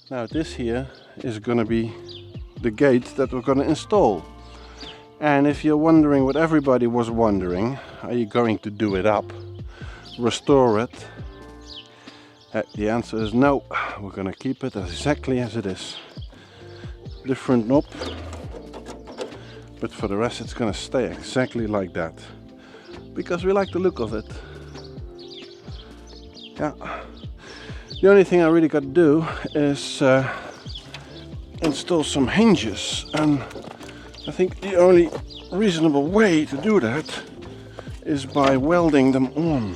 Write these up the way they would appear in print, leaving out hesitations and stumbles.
Now this here is gonna be the gate that we're gonna install. And if you're wondering what everybody was wondering, are you going to do it up, restore it? The answer is no, we're gonna keep it exactly as it is. Different knob, but for the rest it's gonna stay exactly like that. Because we like the look of it. Yeah. The only thing I really got to do is install some hinges, and I think the only reasonable way to do that is by welding them on.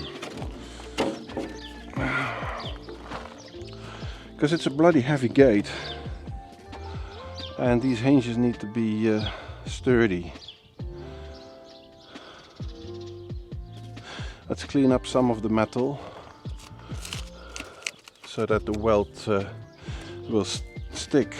Because it's a bloody heavy gate and these hinges need to be sturdy. Let's clean up some of the metal so that the weld will stick.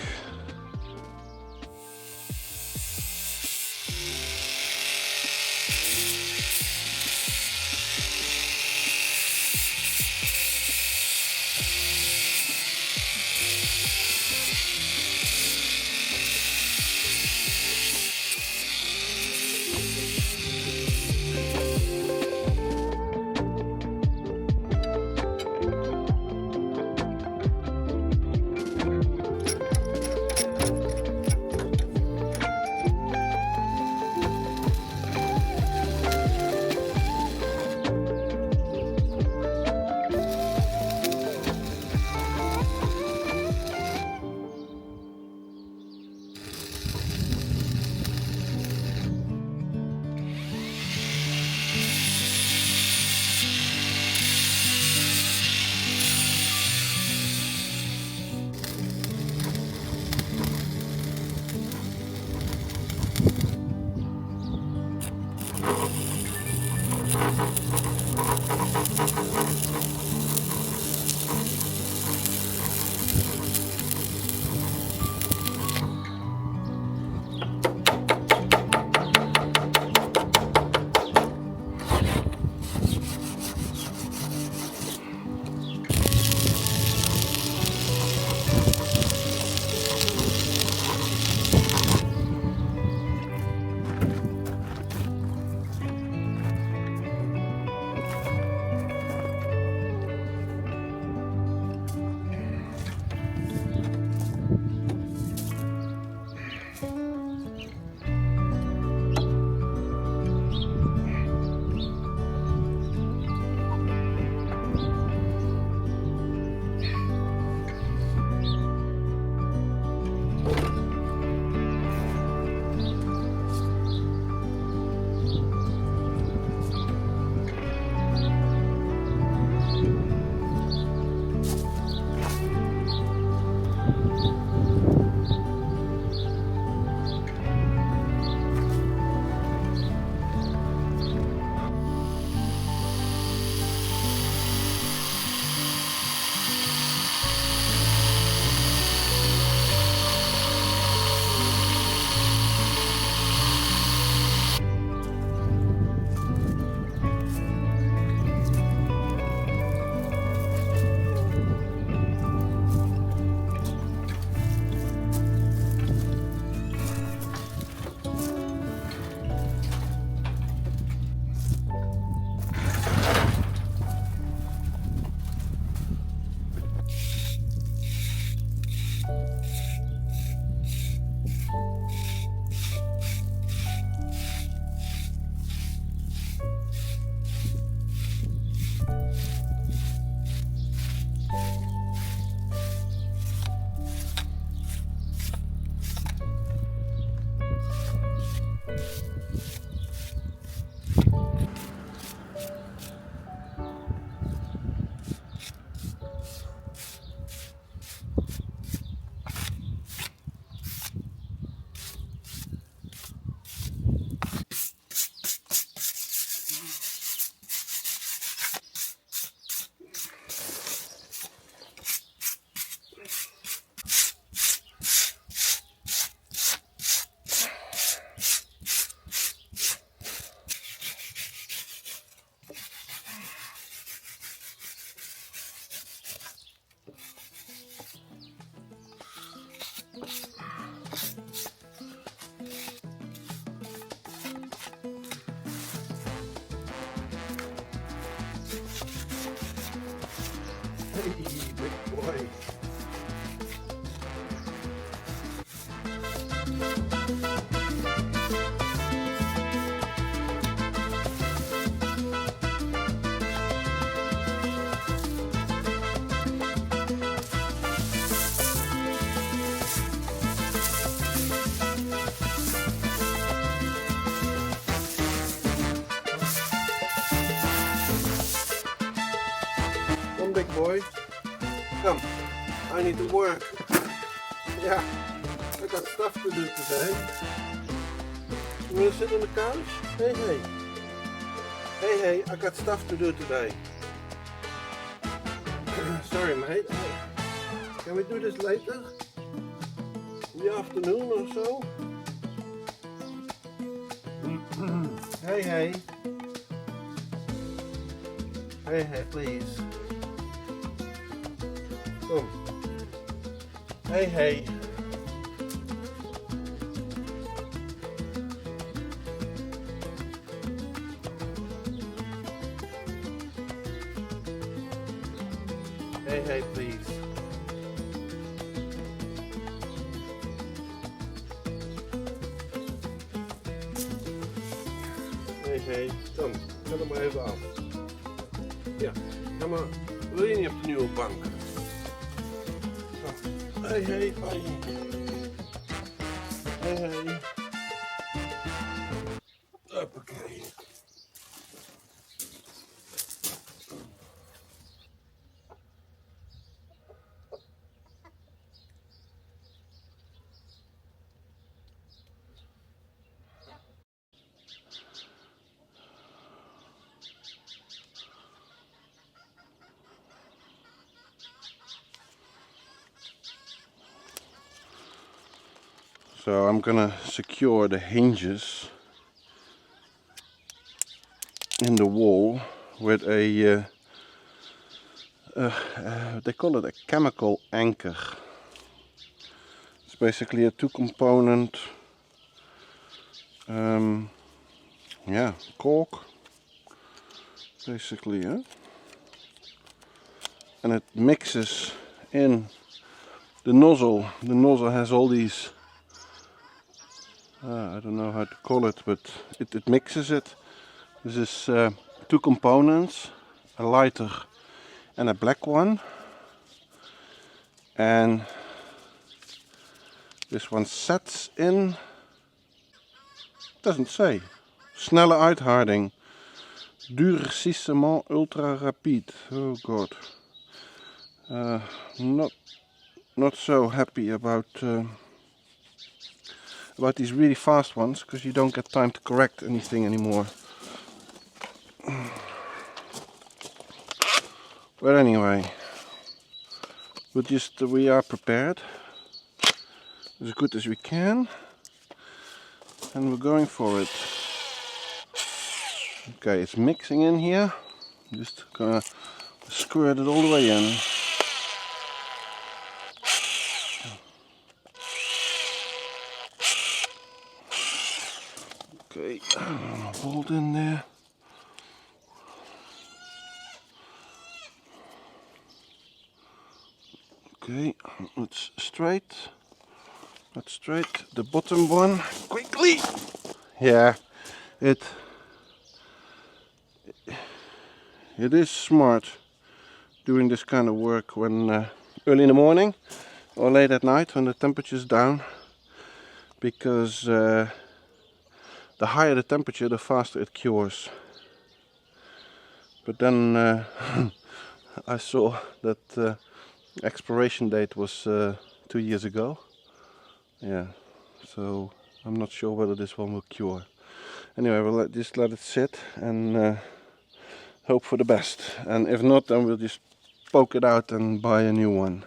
big boy. Come, big boy. Come. I need to work. Yeah, I got stuff to do today. You wanna sit on the couch? Hey, hey. Hey, hey, I got stuff to do today. Sorry, mate. Can we do this later? In the afternoon or so? Hey, hey. Hey, hey, please. Come. Hey, hey. Hey, hey, please. Hey, hey. Kom, zet hem maar even af. Ja, ga maar. Wil je niet op de nieuwe bank? Zo. Hey, hey, hey. Hey, hey. Hoppakee. So I'm gonna secure the hinges in the wall with a they call it a chemical anchor. It's basically a two-component yeah, cork basically, yeah? And it mixes in the nozzle. The nozzle has all these I don't know how to call it, but it mixes it. This is two components, a lighter and a black one, and this one sets in, doesn't say, snelle uitharding, durcissement ultra rapide. Oh god, not so happy about these really fast ones, because you don't get time to correct anything anymore. But anyway, we are prepared as good as we can, and we're going for it. Okay, it's mixing in here. Just gonna squirt it all the way in. Okay, hold in there. Okay, let's straight. Let's straight the bottom one quickly. Yeah, it is smart doing this kind of work when early in the morning or late at night when the temperature's down, because the higher the temperature, the faster it cures. But then I saw that expiration date was 2 years ago. Yeah, so I'm not sure whether this one will cure. Anyway, we'll just let it sit and hope for the best. And if not, then we'll just poke it out and buy a new one.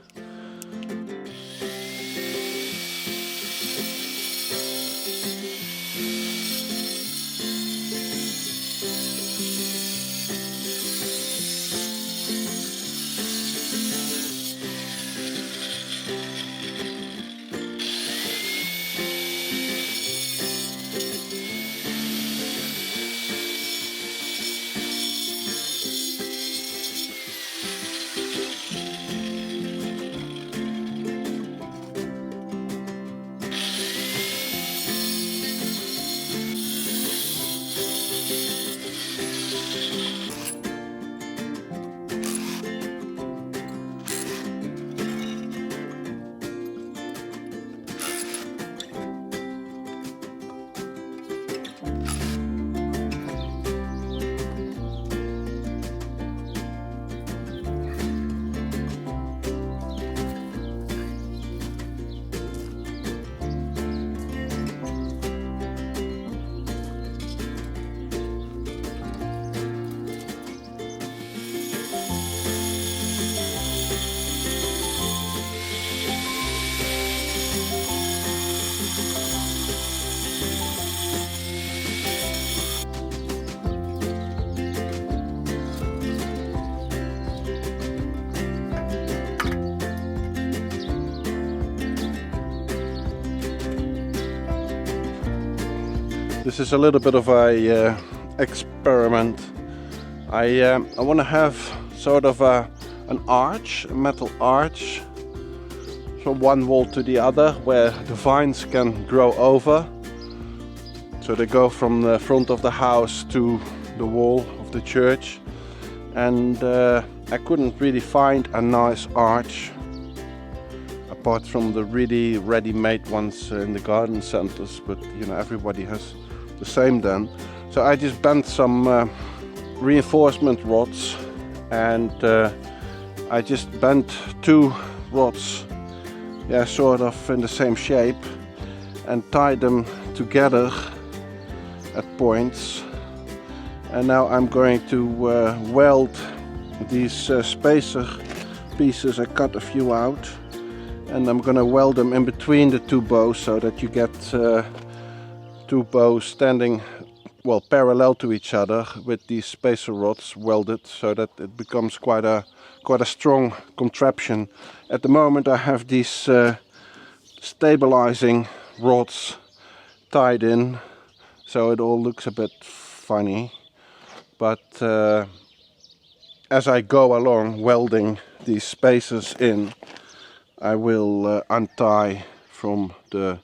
This is a little bit of a experiment. I want to have sort of an arch, a metal arch, from one wall to the other, where the vines can grow over. So they go from the front of the house to the wall of the church. And I couldn't really find a nice arch apart from the really ready-made ones in the garden centers, but you know, everybody has the same then. So I just bent some reinforcement rods, and I just bent 2 rods, yeah, sort of in the same shape, and tied them together at points. And now I'm going to weld these spacer pieces. I cut a few out, and I'm gonna weld them in between the 2 bows, so that you get 2 bows standing, well, parallel to each other, with these spacer rods welded, so that it becomes quite a strong contraption. At the moment I have these stabilizing rods tied in, so it all looks a bit funny. But as I go along welding these spacers in, I will untie from the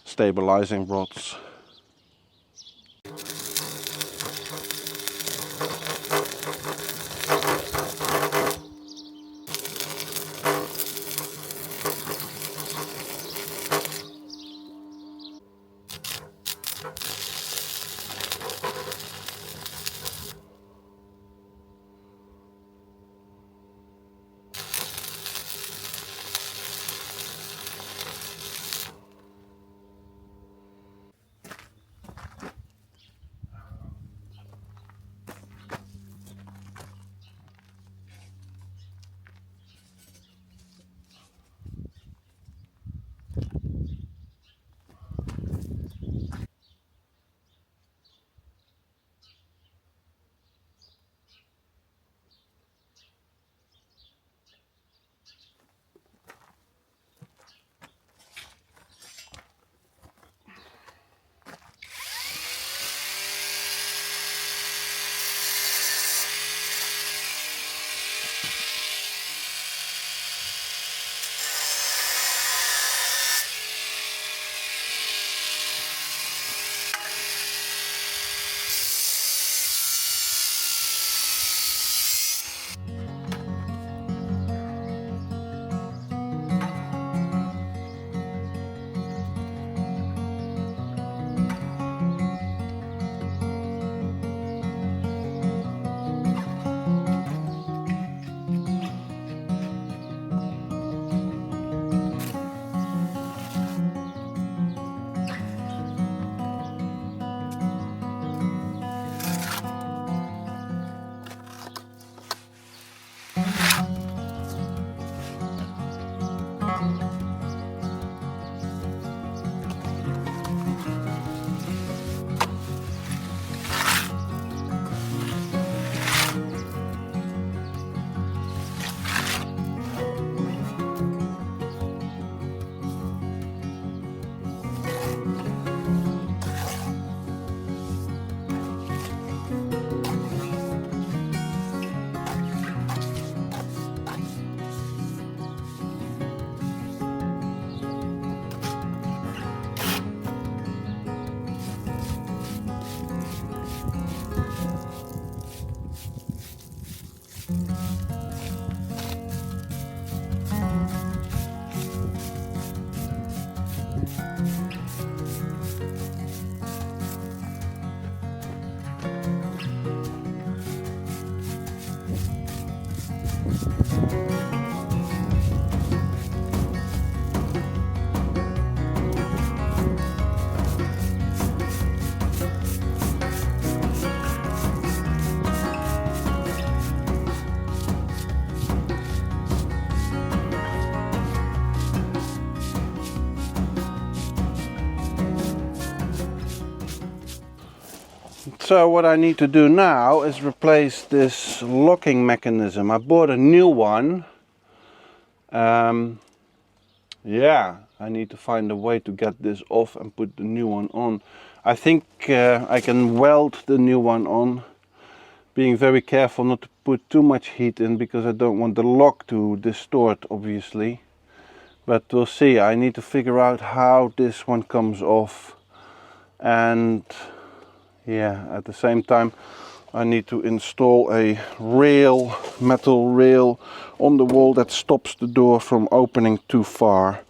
stabilizing rods. So what I need to do now is replace this locking mechanism. I bought a new one. Yeah, I need to find a way to get this off and put the new one on. I think I can weld the new one on, being very careful not to put too much heat in because I don't want the lock to distort, obviously. But we'll see. I need to figure out how this one comes off, and yeah, at the same time I need to install a rail, metal rail on the wall that stops the door from opening too far.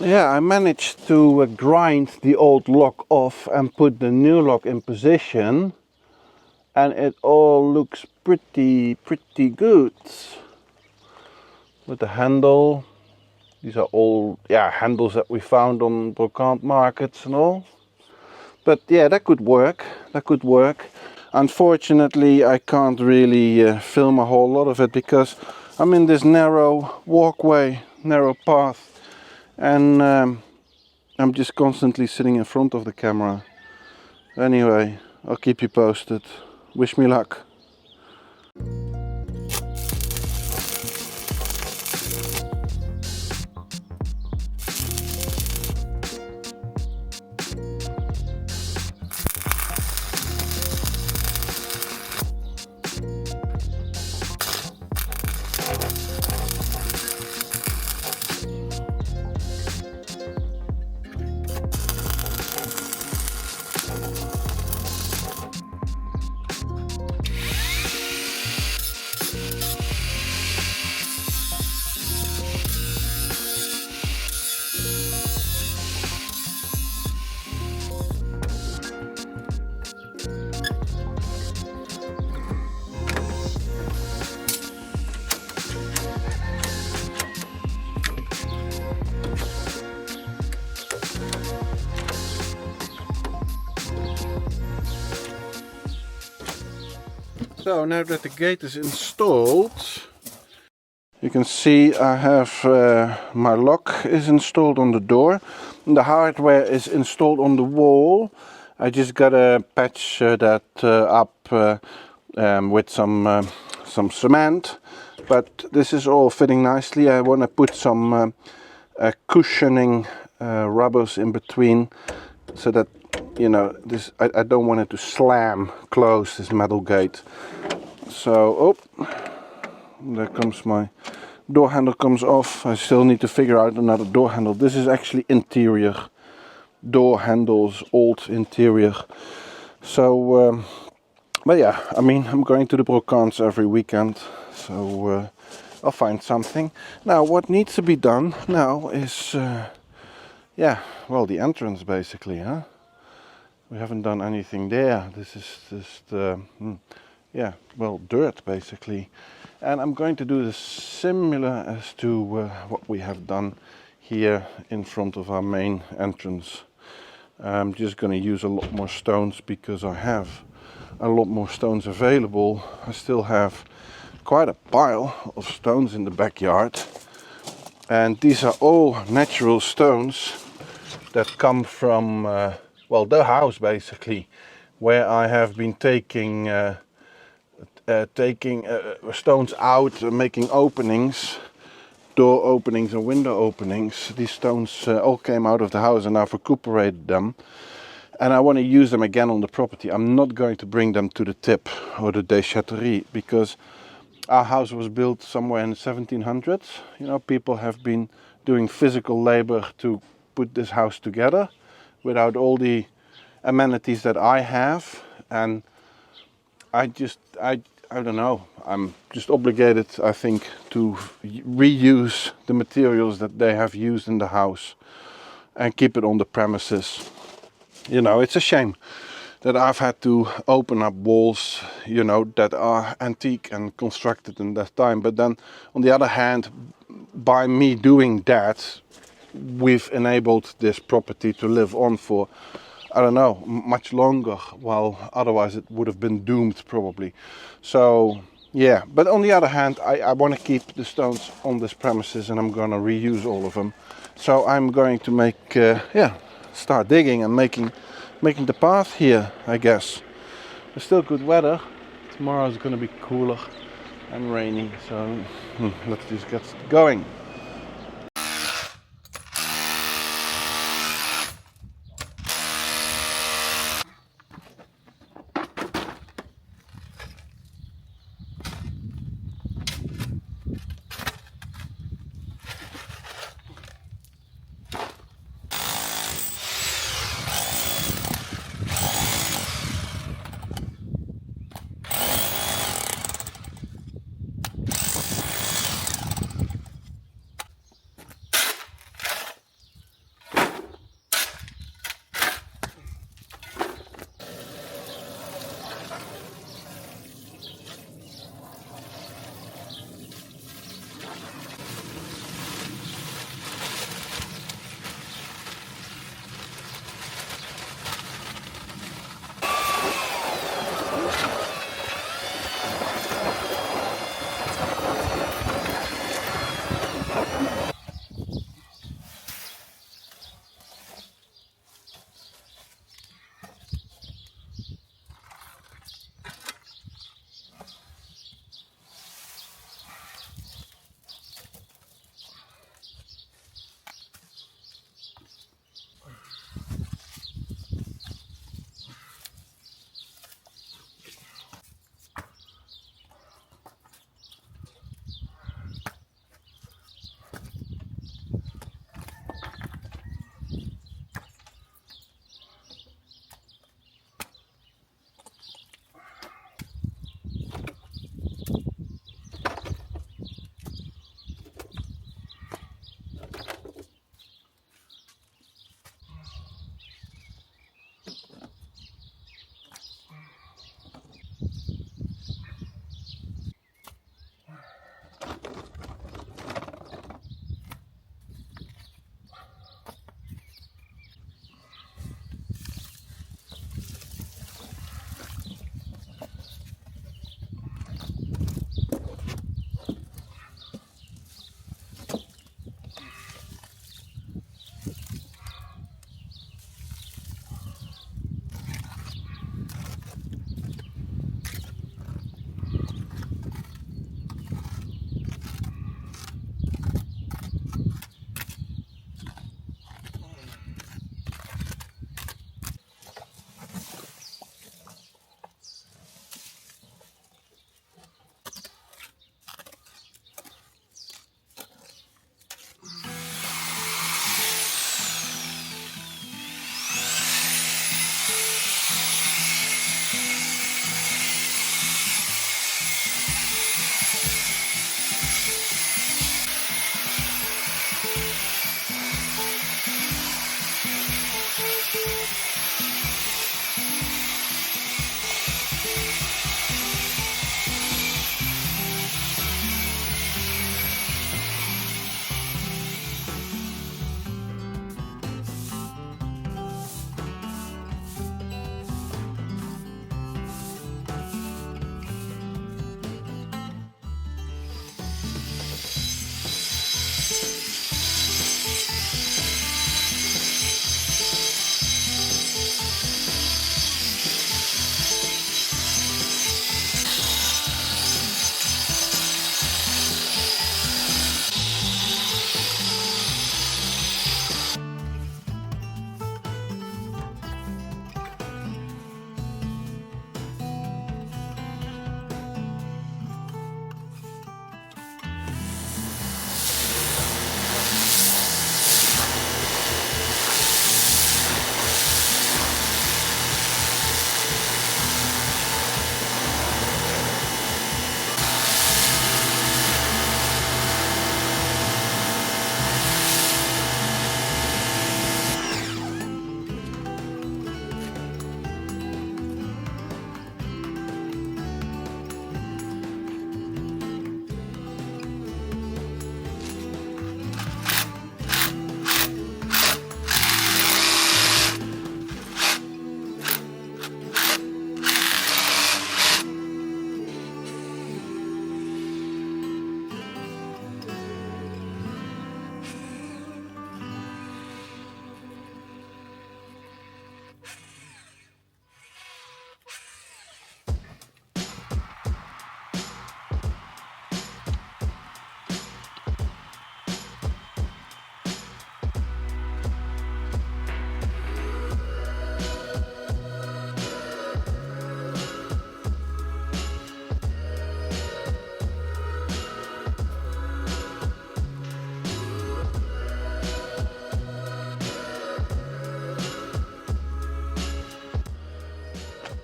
Yeah, I managed to grind the old lock off and put the new lock in position, and it all looks pretty good. With the handle, these are all handles that we found on brocante markets and all. But yeah, that could work. Unfortunately, I can't really film a whole lot of it because I'm in this narrow walkway, narrow path. And I'm just constantly sitting in front of the camera. Anyway, I'll keep you posted. Wish me luck. So now that the gate is installed, you can see I have my lock is installed on the door. The hardware is installed on the wall. I just gotta patch that up with some cement, but this is all fitting nicely. I want to put some cushioning rubbers in between so that, you know, this I don't want it to slam close, this metal gate. So, oh, there comes my door handle comes off. I still need to figure out another door handle. This is actually interior door handles, old interior. So, but yeah, I mean, I'm going to the brocantes every weekend, so I'll find something. Now, what needs to be done now is, yeah, well, the entrance basically, huh? We haven't done anything there. This is just, yeah, well, dirt basically. And I'm going to do this similar as to what we have done here in front of our main entrance. I'm just going to use a lot more stones because I have a lot more stones available. I still have quite a pile of stones in the backyard. And these are all natural stones that come from, well, the house basically, where I have been taking stones out, making openings, door openings and window openings. These stones all came out of the house and I've recuperated them. And I want to use them again on the property. I'm not going to bring them to the tip or the déchetterie because our house was built somewhere in the 1700s. You know, people have been doing physical labor to put this house together without all the amenities that I have. And I don't know, I'm just obligated, I think, to reuse the materials that they have used in the house and keep it on the premises. You know, it's a shame that I've had to open up walls, you know, that are antique and constructed in that time. But then on the other hand, by me doing that, we've enabled this property to live on for, I don't know, much longer, while otherwise it would have been doomed probably. So yeah, but on the other hand, I want to keep the stones on this premises, and I'm going to reuse all of them. So I'm going to make, start digging and making the path here, I guess. It's still good weather. Tomorrow is going to be cooler and rainy, so let's just get going.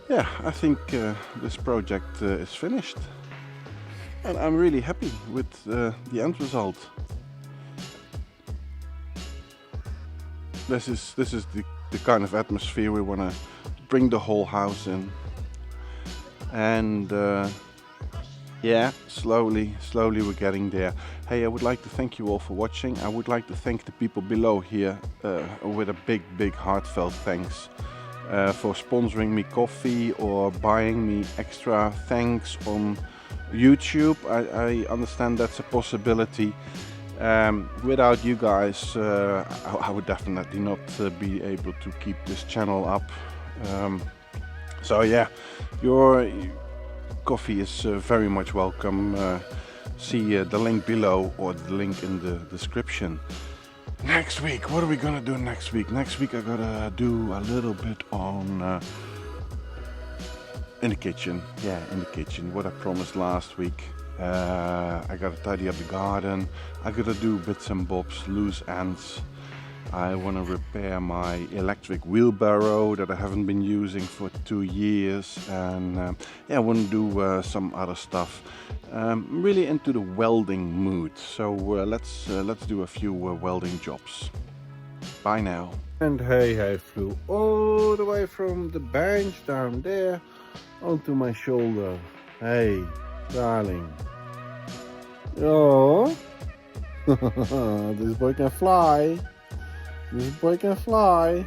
yeah, I think this project is finished, and I'm really happy with the end result. This is the kind of atmosphere we want to bring the whole house in, and yeah, slowly we're getting there. Hey, I would like to thank you all for watching. I would like to thank the people below here with a big heartfelt thanks for sponsoring me coffee or buying me extra thanks on YouTube. I understand that's a possibility. Without you guys, I would definitely not be able to keep this channel up. So yeah, your coffee is very much welcome. See the link below or the link in the description. Next week, what are we gonna do next week? Next week I gotta do a little bit on in the kitchen. Yeah, in the kitchen, what I promised last week. I gotta tidy up the garden. I gotta do bits and bobs, loose ends. I want to repair my electric wheelbarrow that I haven't been using for 2 years, and yeah, I want to do some other stuff. I'm really into the welding mood, so let's do a few welding jobs. Bye now. And hey, I flew all the way from the bench down there onto my shoulder. Hey, darling. Oh, this boy can fly. This boy can fly.